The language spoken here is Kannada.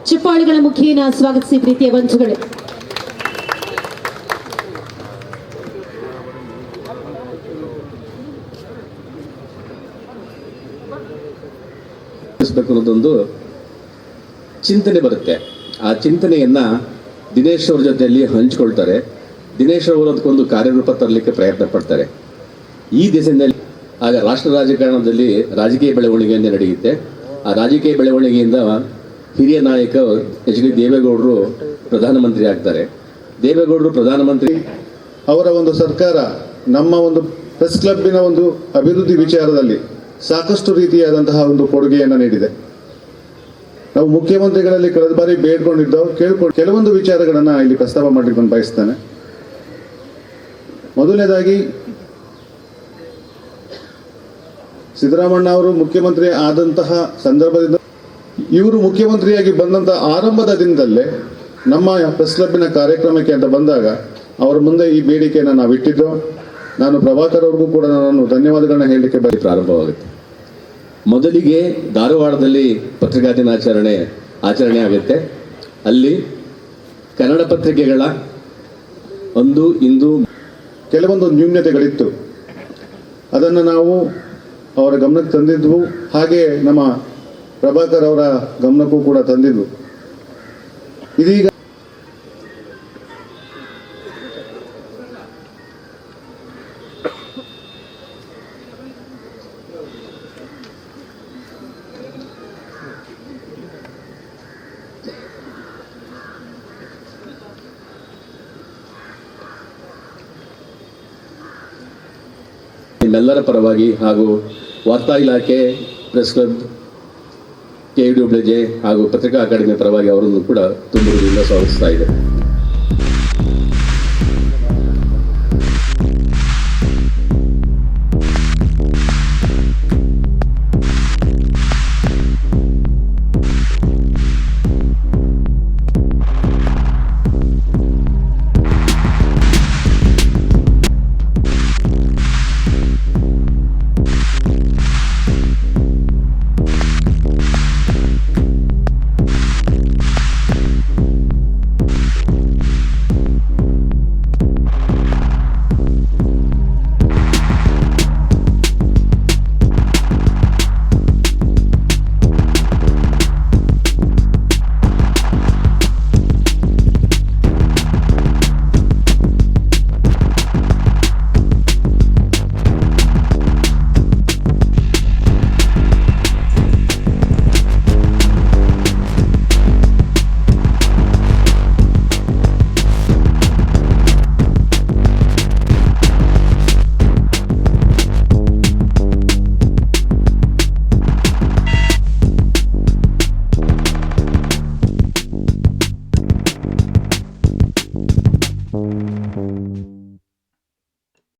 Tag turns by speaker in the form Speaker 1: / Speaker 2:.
Speaker 1: ಚಿಪ್ಪಾಳಿಗಳ ಮುಖೇನ ಸ್ವಾಗತಿಸಿ ಪ್ರೀತಿಯ ಬಂಧುಗಳೇ.
Speaker 2: ಅನ್ನೋದೊಂದು ಚಿಂತನೆ ಬರುತ್ತೆ. ಆ ಚಿಂತನೆಯನ್ನ ದಿನೇಶ್ ಅವ್ರ ಜೊತೆಯಲ್ಲಿ ಹಂಚಿಕೊಳ್ತಾರೆ. ದಿನೇಶ್ ಅವರು ಅದಕ್ಕೊಂದು ಕಾರ್ಯರೂಪ ತರಲಿಕ್ಕೆ ಪ್ರಯತ್ನ ಪಡ್ತಾರೆ. ಈ ದಿಸೆಯಲ್ಲಿ ಆಗ ರಾಷ್ಟ್ರ ರಾಜಕಾರಣದಲ್ಲಿ ರಾಜಕೀಯ ಬೆಳವಣಿಗೆಯನ್ನೇ ನಡೆಯುತ್ತೆ. ಆ ರಾಜಕೀಯ ಬೆಳವಣಿಗೆಯಿಂದ ಹಿರಿಯ ನಾಯಕ ಎಚ್ ಡಿ ದೇವೇಗೌಡರು ಪ್ರಧಾನಮಂತ್ರಿ ಆಗ್ತಾರೆ. ದೇವೇಗೌಡರು ಪ್ರಧಾನಮಂತ್ರಿ,
Speaker 3: ಅವರ ಒಂದು ಸರ್ಕಾರ ನಮ್ಮ ಒಂದು ಪ್ರೆಸ್ ಕ್ಲಬ್ಬಿನ ಒಂದು ಅಭಿವೃದ್ಧಿ ವಿಚಾರದಲ್ಲಿ ಸಾಕಷ್ಟು ರೀತಿಯಾದಂತಹ ಒಂದು ಕೊಡುಗೆಯನ್ನು ನೀಡಿದೆ. ನಾವು ಮುಖ್ಯಮಂತ್ರಿಗಳಲ್ಲಿ ಕಳೆದ ಬಾರಿ ಬೇಡ್ಕೊಂಡಿದ್ದವು ಕೆಲವೊಂದು ವಿಚಾರಗಳನ್ನು ಇಲ್ಲಿ ಪ್ರಸ್ತಾಪ ಮಾಡಲಿಕ್ಕೆ ಬಯಸ್ತೇನೆ. ಮೊದಲನೇದಾಗಿ ಸಿದ್ದರಾಮಣ್ಣ ಅವರು ಮುಖ್ಯಮಂತ್ರಿ ಆದಂತಹ ಸಂದರ್ಭದಿಂದ ಇವರು ಮುಖ್ಯಮಂತ್ರಿಯಾಗಿ ಬಂದಂತಹ ಆರಂಭದ ದಿನದಲ್ಲೇ ನಮ್ಮ ಪ್ರೆಸ್ ಕ್ಲಬ್ಬಿನ ಕಾರ್ಯಕ್ರಮಕ್ಕೆ ಅಂತ ಬಂದಾಗ ಅವರ ಮುಂದೆ ಈ ಬೇಡಿಕೆಯನ್ನು ನಾವು ಇಟ್ಟಿದ್ದು. ನಾನು ಪ್ರಭಾಕರ್ ಅವ್ರಿಗೂ ಕೂಡ ನಾನು ಧನ್ಯವಾದಗಳನ್ನ ಹೇಳಲಿಕ್ಕೆ
Speaker 2: ಪ್ರಾರಂಭವಾಗುತ್ತೆ. ಮೊದಲಿಗೆ ಧಾರವಾಡದಲ್ಲಿ ಪತ್ರಿಕಾ ದಿನಾಚರಣೆ ಆಗುತ್ತೆ. ಅಲ್ಲಿ ಕನ್ನಡ ಪತ್ರಿಕೆಗಳ ಇಂದು
Speaker 3: ಕೆಲವೊಂದು ನ್ಯೂನ್ಯತೆಗಳಿತ್ತು. ಅದನ್ನು ನಾವು ಅವರ ಗಮನಕ್ಕೆ ತಂದಿದ್ವು. ಹಾಗೆ ನಮ್ಮ ಪ್ರಭಾಕರ್ ಅವರ ಗಮನಕ್ಕೂ ಕೂಡ ತಂದಿದ್ವು. ಇದೀಗ
Speaker 2: ನಿಮ್ಮೆಲ್ಲರ ಪರವಾಗಿ ಹಾಗೂ ವಾರ್ತಾ ಇಲಾಖೆ, ಪ್ರೆಸ್ ಕ್ಲಬ್, KUWJ ಹಾಗೂ ಪತ್ರಿಕಾ ಅಕಾಡೆಮಿ ಪರವಾಗಿ ಅವರನ್ನು ಕೂಡ ತುಂಬ ಹೃದಯದಿಂದ ಸ್ವಾಗತಿಸ್ತಾ ಇದೆ.